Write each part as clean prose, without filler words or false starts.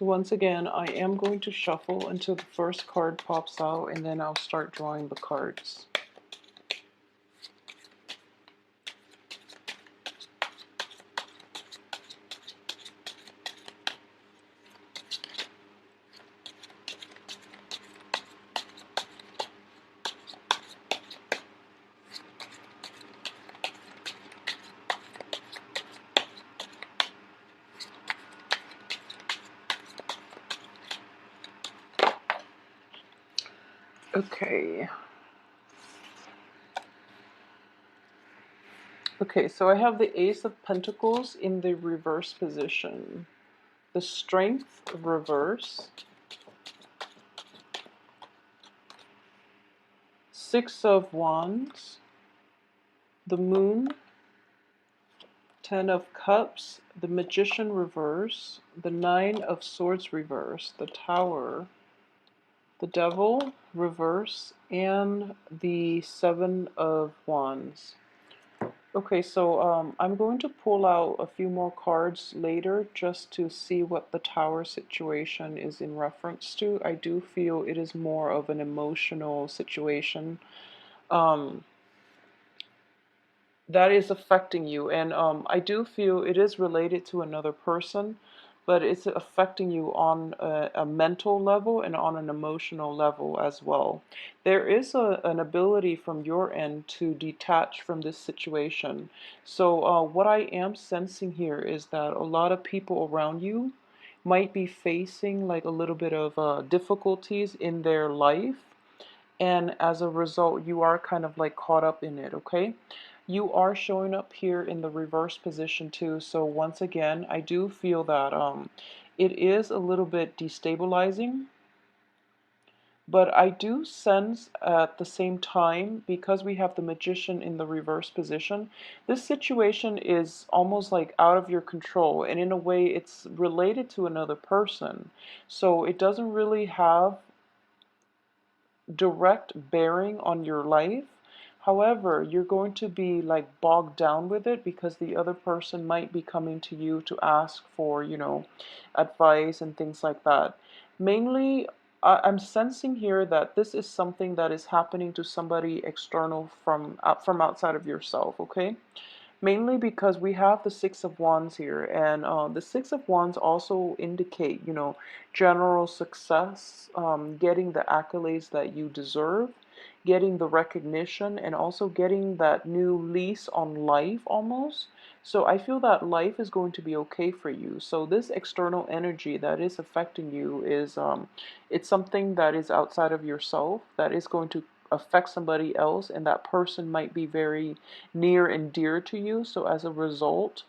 So once again, I am going to shuffle until the first card pops out, and then I'll start drawing the cards. Okay. Okay, so I have the Ace of Pentacles in the reverse position. The Strength reverse. Six of Wands. The Moon. Ten of Cups. The Magician reverse. The Nine of Swords reverse. The Tower. The Devil reverse. And the Seven of Wands. Okay, so I'm going to pull out a few more cards later just to see what the Tower situation is in reference to. I do feel it is more of an emotional situation that is affecting you, and I do feel it is related to another person, but it's affecting you on a mental level and on an emotional level as well. There is an ability from your end to detach from this situation. So what I am sensing here is that a lot of people around you might be facing like a little bit of difficulties in their life, and as a result you are kind of like caught up in it. Okay, you are showing up here in the reverse position too, so once again I do feel that it is a little bit destabilizing, but I do sense at the same time, because we have the Magician in the reverse position, this situation is almost like out of your control, and in a way it's related to another person, so it doesn't really have direct bearing on your life. However, you're going to be like bogged down with it because the other person might be coming to you to ask for, advice and things like that. Mainly, I'm sensing here that this is something that is happening to somebody external from outside of yourself, okay? Mainly because we have the Six of Wands here, and the Six of Wands also indicate, general success, getting the accolades that you deserve, getting the recognition, and also getting that new lease on life almost. So I feel that life is going to be okay for you. So this external energy that is affecting you is, it's something that is outside of yourself that is going to affect somebody else, and that person might be very near and dear to you. So as a result,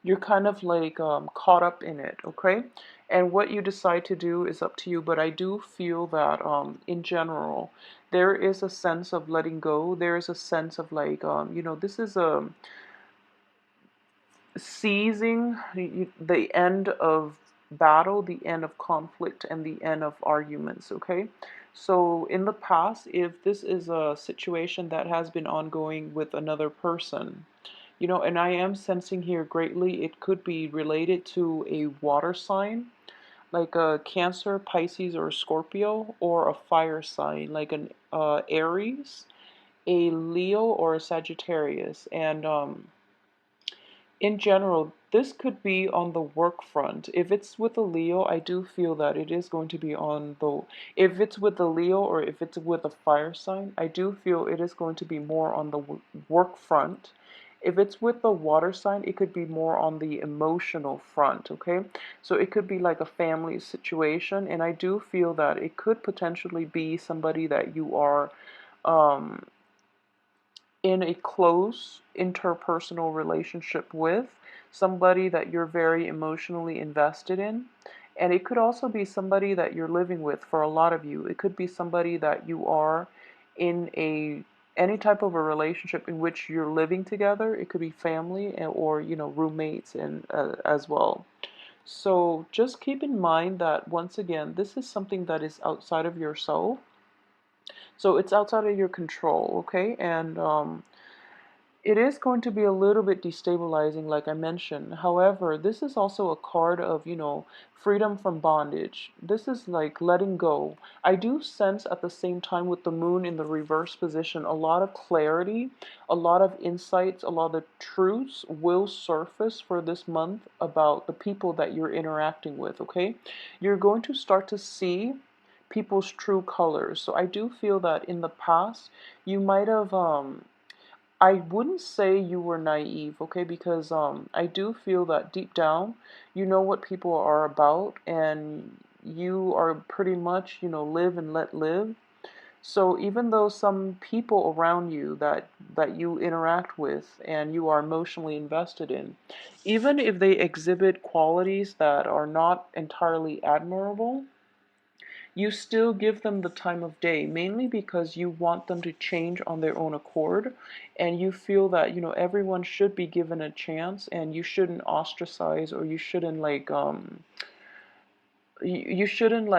you're kind of like caught up in it, okay? And what you decide to do is up to you, but I do feel that in general, there is a sense of letting go. There is a sense of like, this is a seizing the end of battle, the end of conflict, and the end of arguments, okay? So in the past, if this is a situation that has been ongoing with another person, and I am sensing here greatly, it could be related to a water sign, like a Cancer, Pisces, or Scorpio, or a fire sign, like an Aries, a Leo, or a Sagittarius. And in general, this could be on the work front. If it's with a Leo, I do feel that it is going to be on the, if it's with a Leo or if it's with a fire sign, I do feel it is going to be more on the work front. If it's with the water sign, it could be more on the emotional front, okay? So it could be like a family situation, and I do feel that it could potentially be somebody that you are um, in a close interpersonal relationship with, somebody that you're very emotionally invested in. And it could also be somebody that you're living with. For a lot of you, it could be somebody that you are in any type of a relationship in which you're living together. It could be family or roommates and as well. So just keep in mind that once again, this is something that is outside of yourself. So it's outside of your control, okay? And It is going to be a little bit destabilizing, like I mentioned. However, this is also a card of, freedom from bondage. This is like letting go. I do sense at the same time with the moon in the reverse position, a lot of clarity, a lot of insights, a lot of truths will surface for this month about the people that you're interacting with, okay? You're going to start to see people's true colors. So I do feel that in the past, you might have I wouldn't say you were naive, okay? Because I do feel that deep down, you know what people are about, and you are pretty much, live and let live. So even though some people around you that you interact with and you are emotionally invested in, even if they exhibit qualities that are not entirely admirable, you still give them the time of day, mainly because you want them to change on their own accord, and you feel that, everyone should be given a chance, and you shouldn't ostracize, or you shouldn't you shouldn't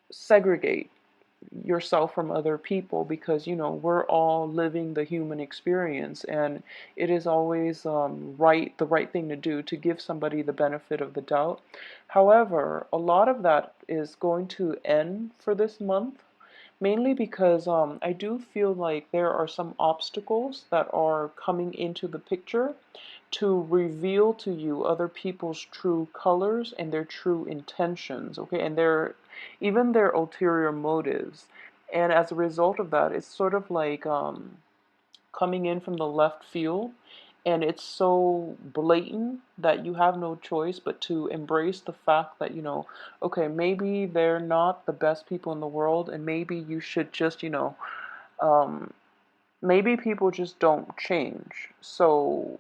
segregate yourself from other people, because we're all living the human experience, and it is always the right thing to do to give somebody the benefit of the doubt. However, a lot of that is going to end for this month, mainly because I do feel like there are some obstacles that are coming into the picture to reveal to you other people's true colors and their true intentions, okay, and even their ulterior motives. And as a result of that, it's sort of like coming in from the left field, and it's so blatant that you have no choice but to embrace the fact that, okay, maybe they're not the best people in the world, and maybe you should just, um, maybe people just don't change. So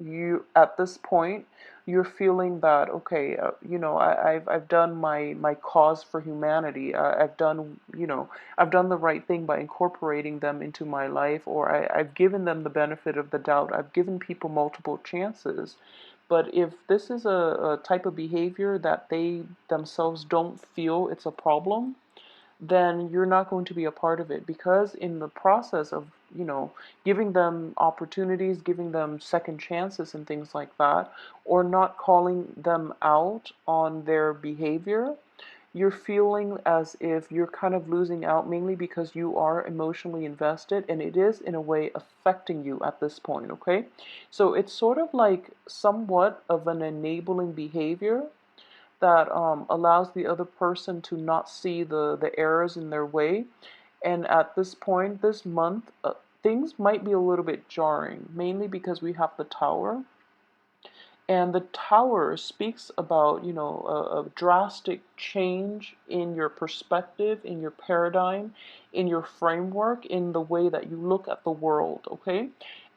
you, at this point, you're feeling that, okay, I've done my cause for humanity. I've done the right thing by incorporating them into my life, or I've given them the benefit of the doubt. I've given people multiple chances. But if this is a type of behavior that they themselves don't feel it's a problem, then you're not going to be a part of it, because in the process of, giving them opportunities, giving them second chances and things like that, or not calling them out on their behavior, you're feeling as if you're kind of losing out, mainly because you are emotionally invested, and it is in a way affecting you at this point, okay? So it's sort of like somewhat of an enabling behavior that allows the other person to not see the errors in their way. And at this point, this month, things might be a little bit jarring, mainly because we have the Tower. And the Tower speaks about, a drastic change in your perspective, in your paradigm, in your framework, in the way that you look at the world, okay?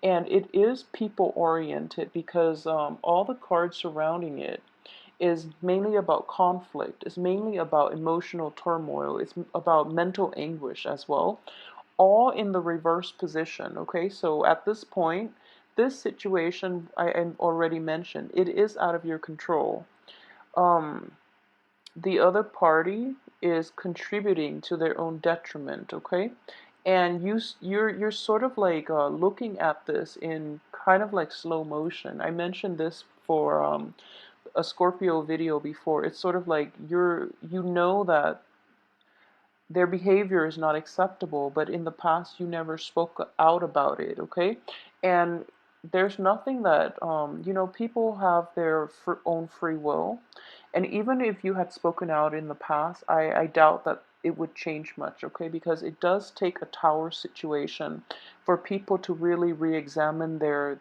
And it is people oriented, because all the cards surrounding it is mainly about conflict, it's mainly about emotional turmoil, it's about mental anguish as well, all in the reverse position, okay? So at this point, this situation I already mentioned, it is out of your control. Um, the other party is contributing to their own detriment, okay? And you're sort of like looking at this in kind of like slow motion. I mentioned this for a Scorpio video before. It's sort of like you know that their behavior is not acceptable, but in the past you never spoke out about it, okay? And there's nothing that, people have their own free will. And even if you had spoken out in the past, I doubt that it would change much, okay? Because it does take a Tower situation for people to really re-examine their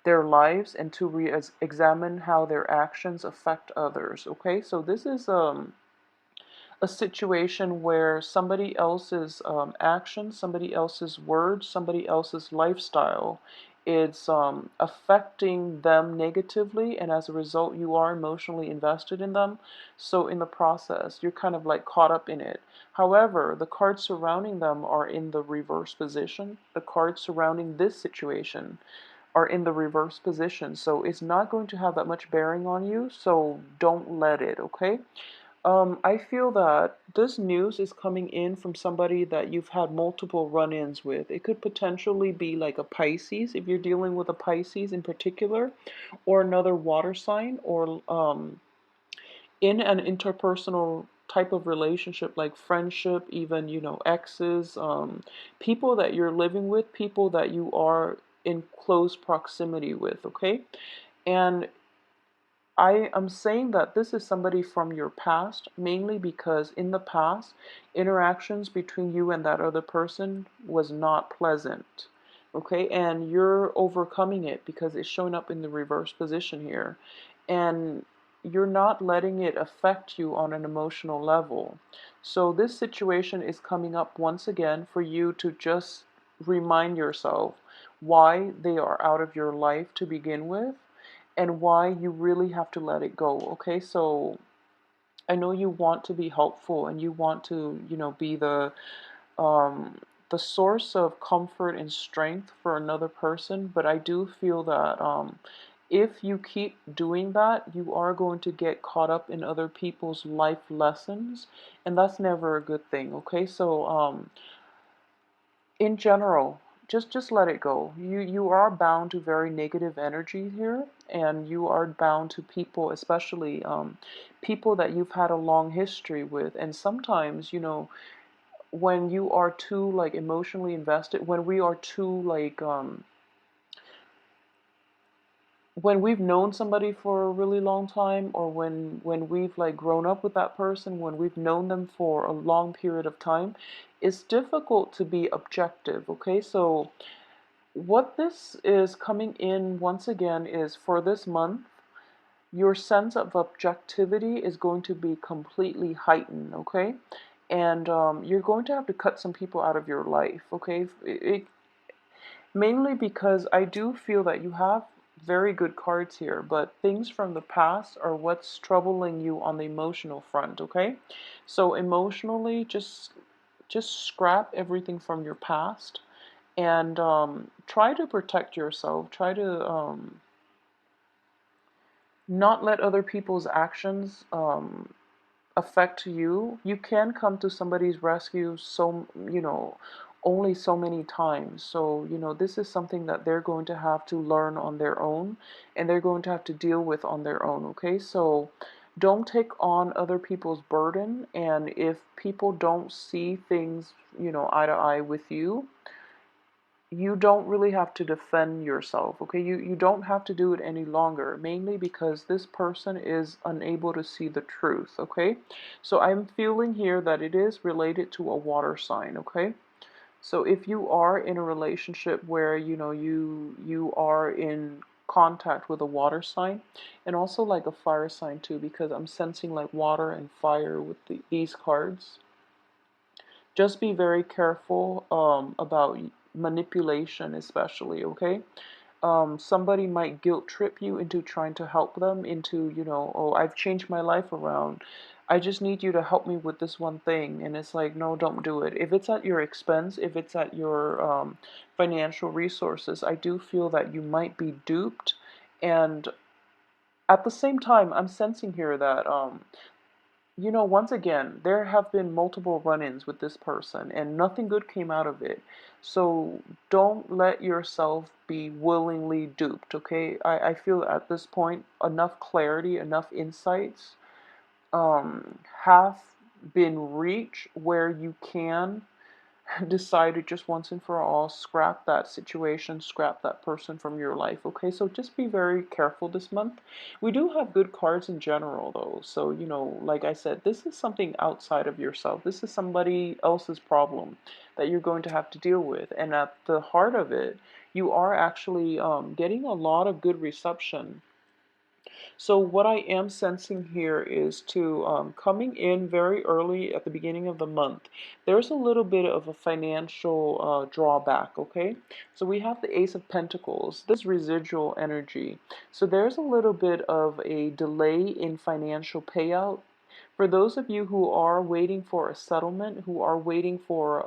lives, and to re-examine how their actions affect others, okay? So this is a situation where somebody else's actions, somebody else's words, somebody else's lifestyle is affecting them negatively, and as a result, you are emotionally invested in them. So, in the process, you're kind of like caught up in it. However, the cards surrounding them are in the reverse position. The cards surrounding this situation are in the reverse position. So, it's not going to have that much bearing on you. So, don't let it, okay? I feel that this news is coming in from somebody that you've had multiple run-ins with. It could potentially be like a Pisces, if you're dealing with a Pisces in particular, or another water sign, or in an interpersonal type of relationship, like friendship, even, exes, people that you're living with, people that you are in close proximity with, okay? And I am saying that this is somebody from your past, mainly because in the past, interactions between you and that other person was not pleasant. Okay, and you're overcoming it because it's showing up in the reverse position here. And you're not letting it affect you on an emotional level. So this situation is coming up once again for you to just remind yourself why they are out of your life to begin with and why you really have to let it go. Okay, so I know you want to be helpful and you want to, be um, the source of comfort and strength for another person, but I do feel that if you keep doing that, you are going to get caught up in other people's life lessons, and that's never a good thing. Okay, so in general, just let it go. You are bound to very negative energy here, and you are bound to people, especially people that you've had a long history with. And sometimes, when you are too like emotionally invested, when we are too like when we've known somebody for a really long time, or when we've like grown up with that person, when we've known them for a long period of time, it's difficult to be objective. Okay, so what this is coming in once again is for this month, your sense of objectivity is going to be completely heightened, okay? And you're going to have to cut some people out of your life, okay? Mainly because I do feel that you have very good cards here, but things from the past are what's troubling you on the emotional front, okay? So emotionally, just scrap everything from your past and try to protect yourself. Try to not let other people's actions affect you. You can come to somebody's rescue only so many times. So, this is something that they're going to have to learn on their own and they're going to have to deal with on their own, okay? So, don't take on other people's burden, and if people don't see things, eye to eye with you, you don't really have to defend yourself, okay? You don't have to do it any longer, mainly because this person is unable to see the truth, okay? So I'm feeling here that it is related to a water sign, okay? So if you are in a relationship where, you are in contact with a water sign, and also like a fire sign too, because I'm sensing like water and fire with these cards, just be very careful about manipulation, especially, okay? Somebody might guilt trip you into trying to help them into, oh, I've changed my life around. I just need you to help me with this one thing. And it's like, no, don't do it. If it's at your expense, if it's at your financial resources, I do feel that you might be duped. And at the same time, I'm sensing here that once again, there have been multiple run-ins with this person and nothing good came out of it. So don't let yourself be willingly duped, okay? I feel at this point enough clarity, enough insights have been reached where you can decided just once and for all, scrap that situation, scrap that person from your life. Okay, so just be very careful this month. We do have good cards in general, though. So, like I said, this is something outside of yourself. This is somebody else's problem that you're going to have to deal with. And at the heart of it, you are actually getting a lot of good reception. So what I am sensing here is to coming in very early at the beginning of the month. There's a little bit of a financial drawback, okay? So we have the Ace of Pentacles, this residual energy. So there's a little bit of a delay in financial payout. For those of you who are waiting for a settlement, who are waiting for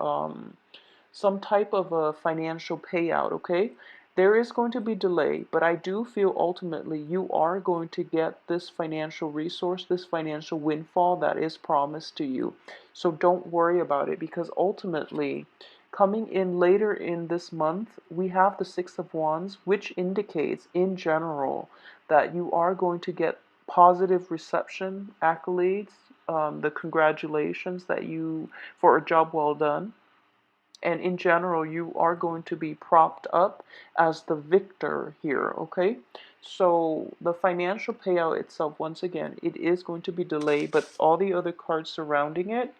some type of a financial payout, okay? There is going to be delay, but I do feel ultimately you are going to get this financial resource, this financial windfall that is promised to you. So don't worry about it, because ultimately, coming in later in this month, we have the Six of Wands, which indicates in general that you are going to get positive reception, accolades, the congratulations that you for a job well done. And in general, you are going to be propped up as the victor here, okay? So the financial payout itself, once again, it is going to be delayed, but all the other cards surrounding it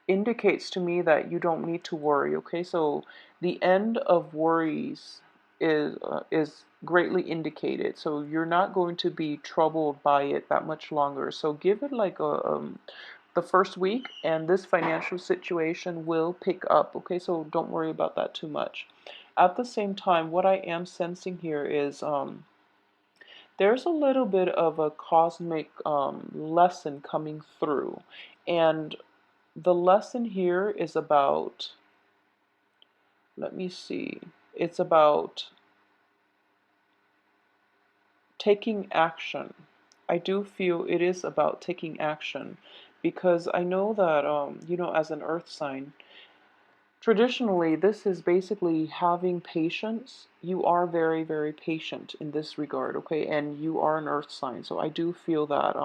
indicates to me that you don't need to worry, okay? So the end of worries is greatly indicated. So you're not going to be troubled by it that much longer. So give it like the first week, and this financial situation will pick up, okay? So don't worry about that too much. At the same time, what I am sensing here is there's a little bit of a cosmic lesson coming through, and the lesson here is about, let me see, it's about taking action. I do feel it is about taking action, because I know that, as an earth sign, traditionally, this is basically having patience. You are very, very patient in this regard, okay? And you are an earth sign. So I do feel that,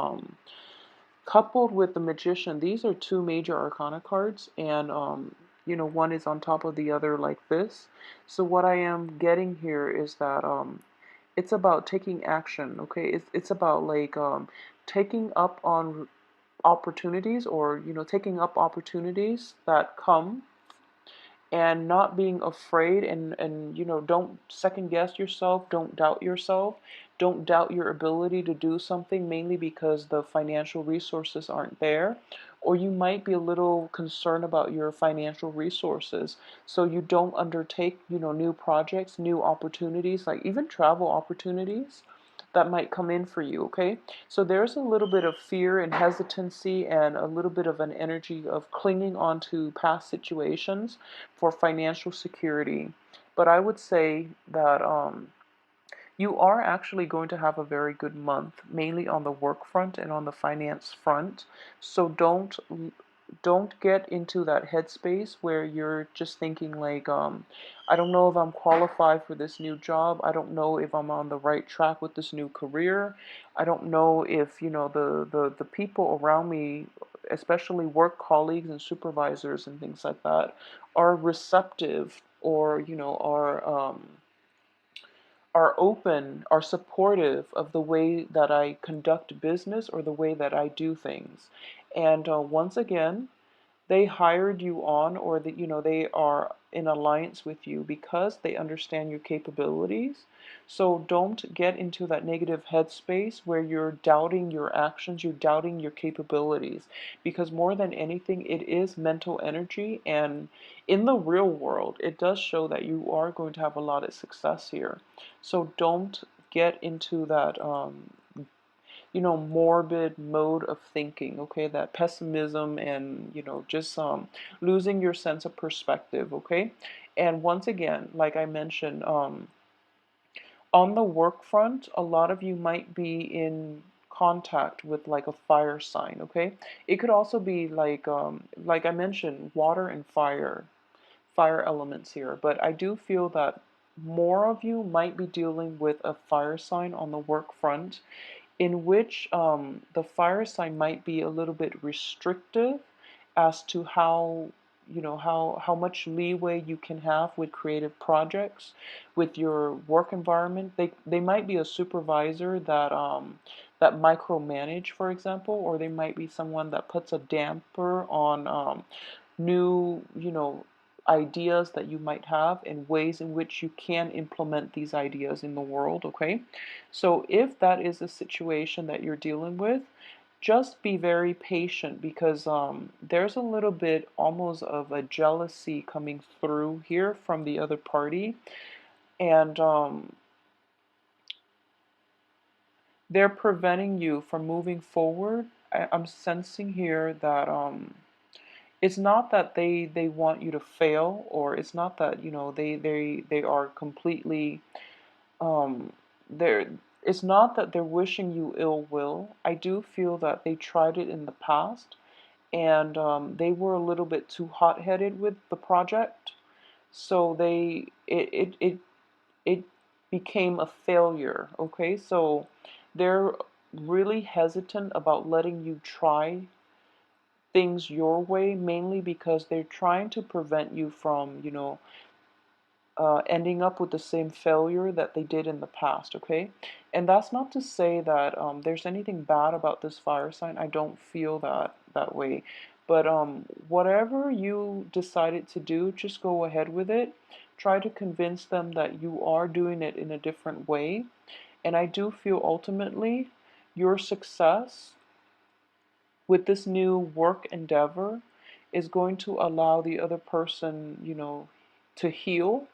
coupled with the magician, these are two major arcana cards, and one is on top of the other like this. So what I am getting here is that it's about taking action, okay? It's about like taking up on opportunities, or taking up opportunities that come, and not being afraid, and don't second guess yourself, don't doubt yourself, don't doubt your ability to do something, mainly because the financial resources aren't there, or you might be a little concerned about your financial resources, so you don't undertake new projects, new opportunities, like even travel opportunities that might come in for you, okay? So there's a little bit of fear and hesitancy, and a little bit of an energy of clinging on to past situations for financial security. But I would say that you are actually going to have a very good month, mainly on the work front and on the finance front. So don't get into that headspace where you're just thinking like, I don't know if I'm qualified for this new job. I don't know if I'm on the right track with this new career. I don't know if, the people around me, especially work colleagues and supervisors and things like that, are receptive, or, are open, are supportive of the way that I conduct business, or the way that I do things. And once again, they hired you on, or that they are in alliance with you because they understand your capabilities. So don't get into that negative headspace where you're doubting your actions, you're doubting your capabilities, because more than anything, it is mental energy, and in the real world it does show that you are going to have a lot of success here. So don't get into that morbid mode of thinking, okay? That pessimism, and, just losing your sense of perspective, okay? And once again, like I mentioned, on the work front, a lot of you might be in contact with like a fire sign, okay? It could also be like I mentioned, water and fire elements here, but I do feel that more of you might be dealing with a fire sign on the work front, in which the fire sign might be a little bit restrictive as to how much leeway you can have with creative projects, with your work environment. They might be a supervisor that micromanage, for example, or they might be someone that puts a damper on new ideas that you might have, and ways in which you can implement these ideas in the world, okay? So if that is a situation that you're dealing with, just be very patient, because there's a little bit almost of a jealousy coming through here from the other party, and they're preventing you from moving forward. I'm sensing here that it's not that they want you to fail, or it's not that, they are completely, they're it's not that they're wishing you ill will. I do feel that they tried it in the past, and they were a little bit too hot-headed with the project, so it became a failure. Okay, so they're really hesitant about letting you try things your way, mainly because they're trying to prevent you from, ending up with the same failure that they did in the past, okay? And that's not to say that there's anything bad about this fire sign. I don't feel that way. But whatever you decided to do, just go ahead with it. Try to convince them that you are doing it in a different way. And I do feel ultimately your success with this new work endeavor is going to allow the other person, to heal.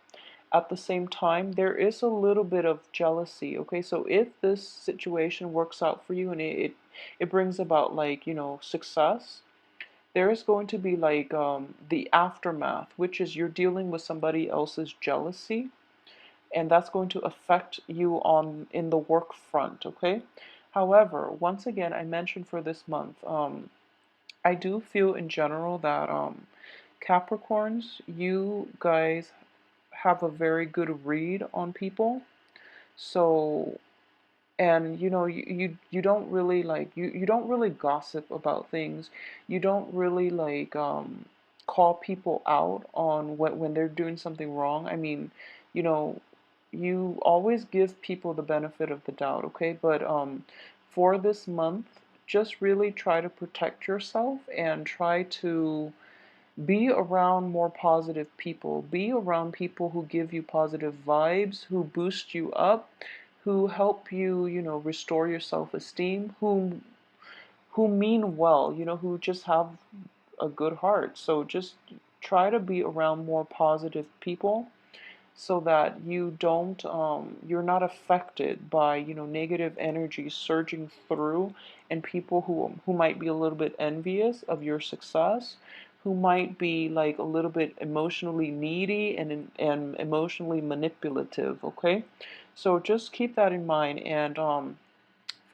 At the same time, there is a little bit of jealousy. Okay, so if this situation works out for you and it brings about, like, success, there is going to be like the aftermath, which is you're dealing with somebody else's jealousy, and that's going to affect you on in the work front. Okay, however, once again, I mentioned for this month, I do feel in general that Capricorns, you guys have a very good read on people. So, and you don't really like, you don't really gossip about things. You don't really like call people out on when they're doing something wrong. I mean, you know, you always give people the benefit of the doubt, okay? But for this month, just really try to protect yourself and try to be around more positive people. Be around people who give you positive vibes, who boost you up, who help you, restore your self-esteem, who mean well, who just have a good heart. So just try to be around more positive people so that you're not affected by, negative energy surging through, and people who might be a little bit envious of your success, who might be like a little bit emotionally needy and emotionally manipulative. Okay, so just keep that in mind. And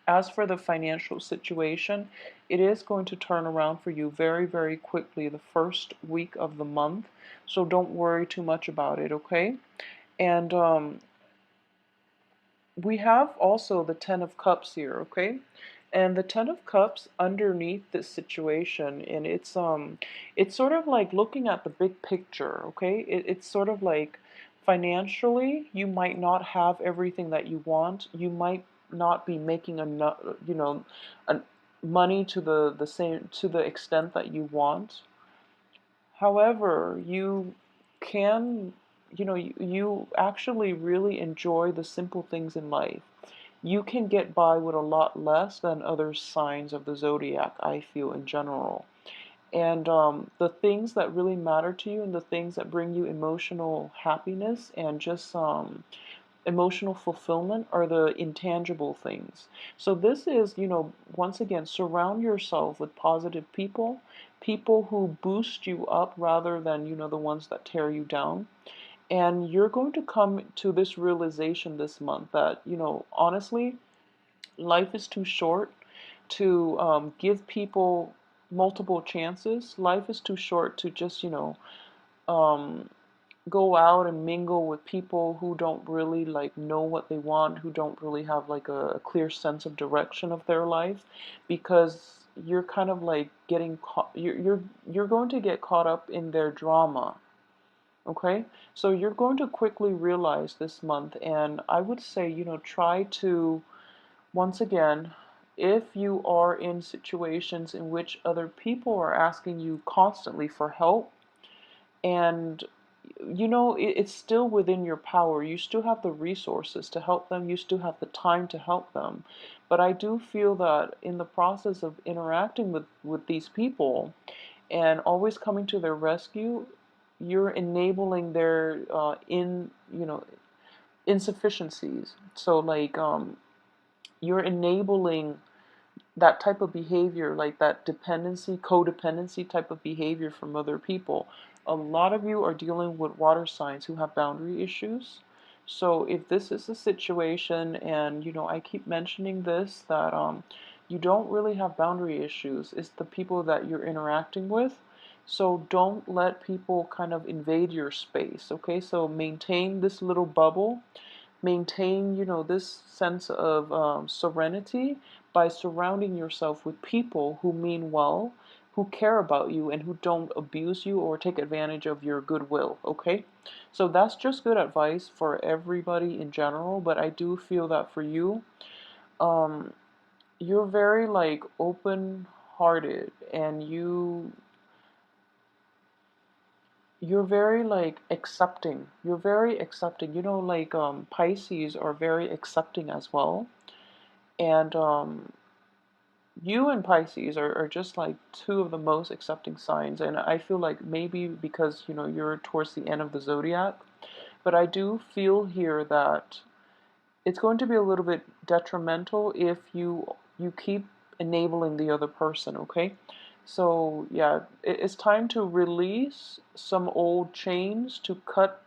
as for the financial situation, it is going to turn around for you very, very quickly the first week of the month. So don't worry too much about it, okay? And we have also the Ten of Cups here, okay? And the Ten of Cups underneath this situation, and it's sort of like looking at the big picture, okay? It's sort of like financially, you might not have everything that you want. You might not be making enough, money to the same to the extent that you want. However, you can, you actually really enjoy the simple things in life. You can get by with a lot less than other signs of the zodiac, I feel, in general. And the things that really matter to you and the things that bring you emotional happiness and just emotional fulfillment are the intangible things. So this is, once again, surround yourself with positive people, people who boost you up rather than, the ones that tear you down. And you're going to come to this realization this month that, honestly, life is too short to give people multiple chances. Life is too short to just, um, go out and mingle with people who don't really like know what they want, who don't really have like a clear sense of direction of their life, because you're kind of like getting caught, you're going to get caught up in their drama. Okay, so you're going to quickly realize this month, and I would say, try to, once again, if you are in situations in which other people are asking you constantly for help, and it's still within your power. You still have the resources to help them. You still have the time to help them. But I do feel that in the process of interacting with these people and always coming to their rescue, you're enabling their insufficiencies. So like you're enabling that type of behavior, like that dependency, codependency type of behavior from other people. A lot of you are dealing with water signs who have boundary issues. So if this is a situation, and I keep mentioning this, that you don't really have boundary issues, it's the people that you're interacting with. So don't let people kind of invade your space, okay? So maintain this little bubble, maintain, this sense of serenity by surrounding yourself with people who mean well, who care about you, and who don't abuse you or take advantage of your goodwill, okay? So that's just good advice for everybody in general, but I do feel that for you, um, you're very like open-hearted, and you're very like accepting. You're very accepting. Like Pisces are very accepting as well. And you and Pisces are just like two of the most accepting signs. And I feel like maybe because, you're towards the end of the zodiac, but I do feel here that it's going to be a little bit detrimental if you keep enabling the other person, okay? So yeah, it's time to release some old chains, to cut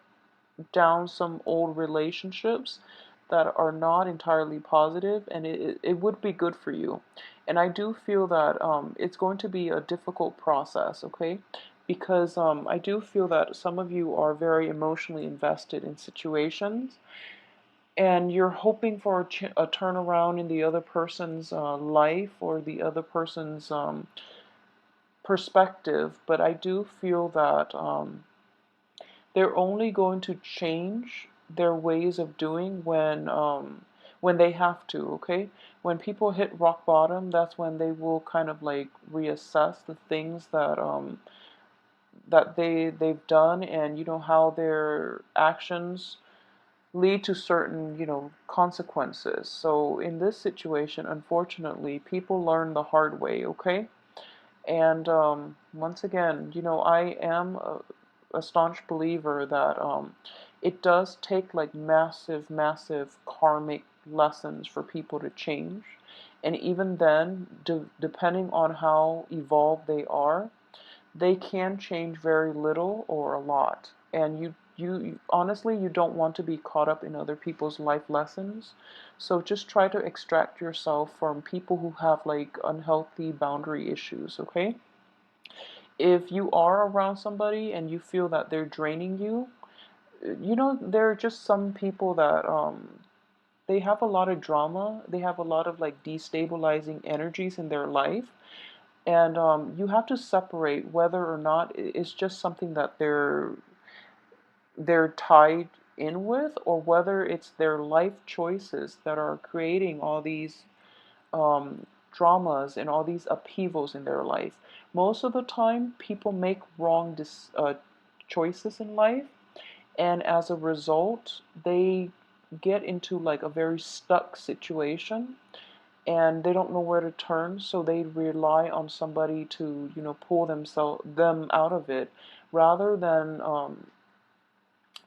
down some old relationships that are not entirely positive, and it would be good for you. And I do feel that it's going to be a difficult process, okay? Because I do feel that some of you are very emotionally invested in situations, and you're hoping for a turnaround in the other person's life, or the other person's perspective. But I do feel that they're only going to change their ways of doing when they have to, okay? When people hit rock bottom, that's when they will kind of like reassess the things that they've done, and how their actions lead to certain, consequences. So in this situation, unfortunately, people learn the hard way, okay? And once again, I am a staunch believer that it does take like massive, massive karmic lessons for people to change. And even then, depending on how evolved they can change very little or a lot. And you honestly, you don't want to be caught up in other people's life lessons. So just try to extract yourself from people who have like unhealthy boundary issues, okay? If you are around somebody and you feel that they're draining you, there are just some people that they have a lot of drama, they have a lot of like destabilizing energies in their life. And you have to separate whether or not it's just something that they're tied in with, or whether it's their life choices that are creating all these dramas and all these upheavals in their life. Most of the time, people make wrong choices in life, and as a result, they get into like a very stuck situation, and they don't know where to turn, so they rely on somebody to, pull them out of it, rather than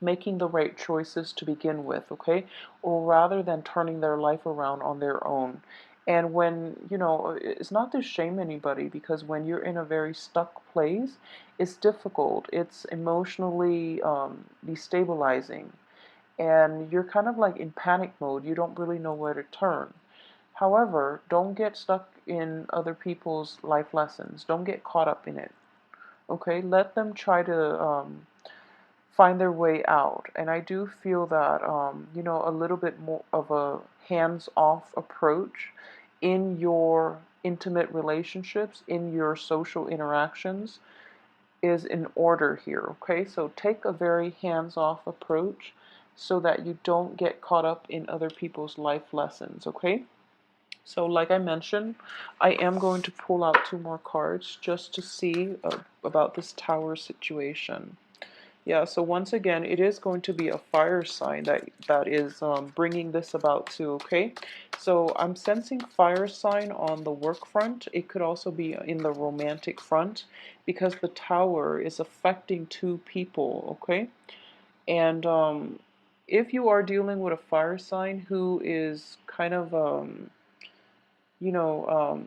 making the right choices to begin with, okay? Or rather than turning their life around on their own. And when, it's not to shame anybody, because when you're in a very stuck place, it's difficult. It's emotionally destabilizing. And you're kind of like in panic mode. You don't really know where to turn. However, don't get stuck in other people's life lessons. Don't get caught up in it. Okay? Let them try to find their way out. And I do feel that, a little bit more of a hands-off approach in your intimate relationships, in your social interactions, is in order here, okay? So take a very hands-off approach so that you don't get caught up in other people's life lessons, okay? So like I mentioned, I am going to pull out two more cards just to see about this tower situation. Yeah, so once again, it is going to be a fire sign that is bringing this about too, okay? So I'm sensing fire sign on the work front. It could also be in the romantic front, because the tower is affecting two people, okay? And if you are dealing with a fire sign who is kind of you know,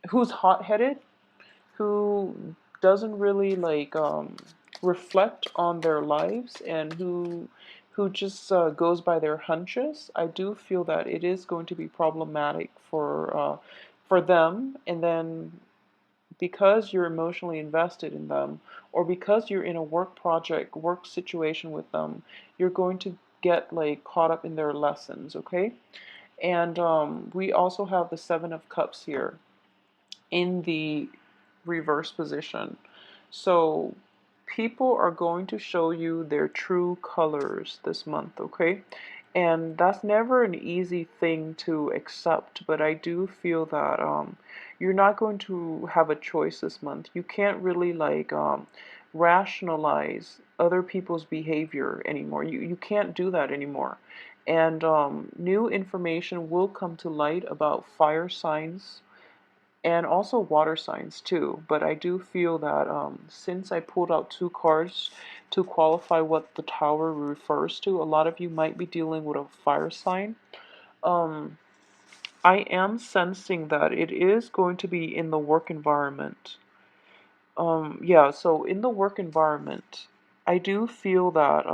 who's hot-headed, who doesn't really like reflect on their lives, and who just goes by their hunches. I do feel that it is going to be problematic for them, and then because you're emotionally invested in them, or because you're in a work project, work situation with them, you're going to get like caught up in their lessons, okay? And we also have the Seven of Cups here in the reverse position. So people are going to show you their true colors this month, okay? And that's never an easy thing to accept, but I do feel that you're not going to have a choice this month. You can't really like rationalize other people's behavior anymore. You can't do that anymore. And new information will come to light about fire signs and also water signs too. But I do feel that since I pulled out two cards to qualify what the tower refers to, a lot of you might be dealing with a fire sign. Um, I am sensing that it is going to be in the work environment. Yeah, so in the work environment, I do feel that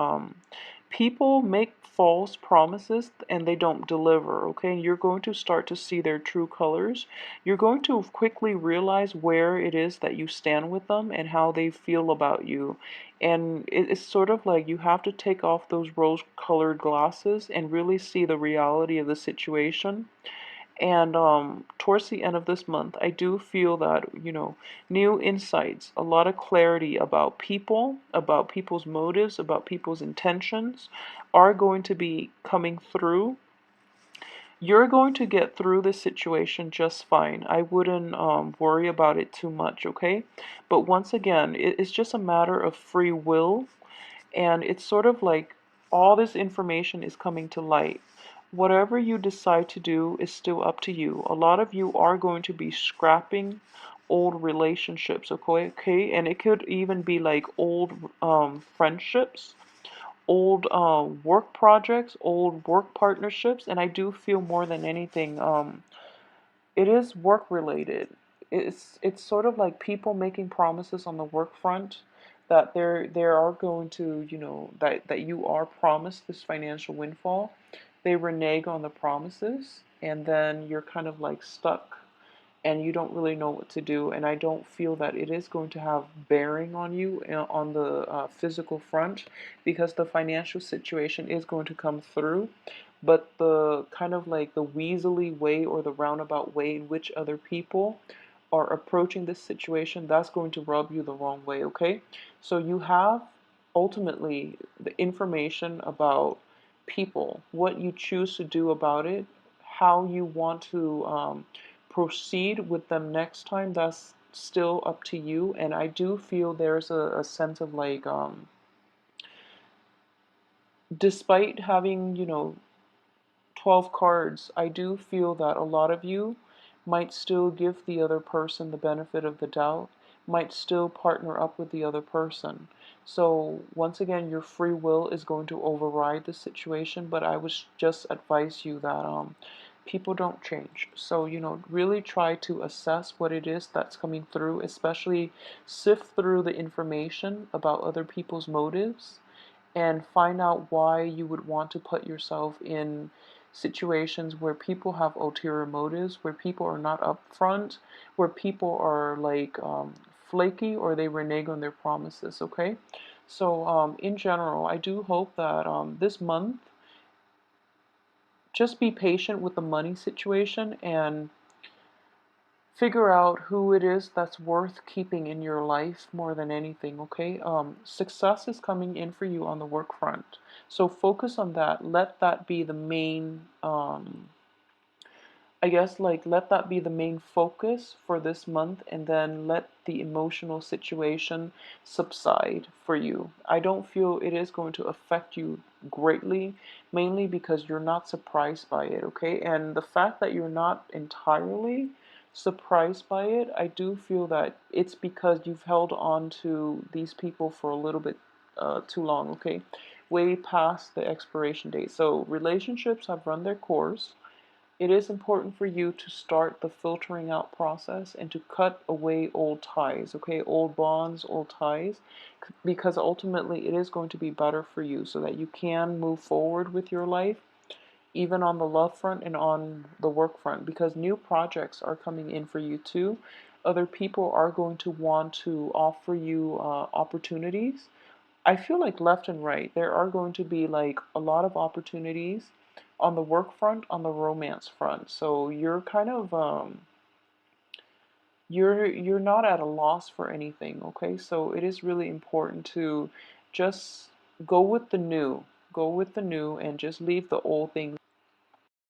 people make false promises and they don't deliver, okay? You're going to start to see their true colors. You're going to quickly realize where it is that you stand with them and how they feel about you. And it's sort of like you have to take off those rose-colored glasses and really see the reality of the situation. And towards the end of this month, I do feel that, new insights, a lot of clarity about people's motives, about people's intentions are going to be coming through. You're going to get through this situation just fine. I wouldn't worry about it too much, okay? But once again, it's just a matter of free will, and it's sort of like all this information is coming to light. Whatever you decide to do is still up to you. A lot of you are going to be scrapping old relationships, okay? Okay, and it could even be like old friendships, old work projects, old work partnerships, and I do feel more than anything, it is work related. It's sort of like people making promises on the work front that there are going to, that you are promised this financial windfall. They renege on the promises, and then you're kind of like stuck and you don't really know what to do. And I don't feel that it is going to have bearing on you on the physical front, because the financial situation is going to come through. But the kind of like the weaselly way or the roundabout way in which other people are approaching this situation, that's going to rub you the wrong way, okay? So you have ultimately the information about people, what you choose to do about it, how you want to proceed with them next time. That's still up to you. And I do feel there's a sense of like, despite having, 12 cards, I do feel that a lot of you might still give the other person the benefit of the doubt, might still partner up with the other person. So once again, your free will is going to override the situation, but I would just advise you that people don't change. So, really try to assess what it is that's coming through, especially sift through the information about other people's motives and find out why you would want to put yourself in situations where people have ulterior motives, where people are not upfront, where people are like flaky or they renege on their promises, okay? So, in general, I do hope that this month, just be patient with the money situation and figure out who it is that's worth keeping in your life more than anything, okay? Success is coming in for you on the work front. So focus on that. Let that be the main, I guess, like, let that be the main focus for this month, and then let the emotional situation subside for you. I don't feel it is going to affect you greatly, mainly because you're not surprised by it, okay? And the fact that you're not entirely surprised by it, I do feel that it's because you've held on to these people for a little bit too long, okay? Way past the expiration date. So relationships have run their course. it is important for you to start the filtering out process and to cut away old ties, okay? Old bonds, old ties, because ultimately it is going to be better for you so that you can move forward with your life, even on the love front and on the work front, because new projects are coming in for you too. Other people are going to want to offer you opportunities. I feel like left and right, there are going to be like a lot of opportunities on the work front, on the romance front. So you're kind of you're not at a loss for anything, okay? So it is really important to just go with the new, go with the new and just leave the old things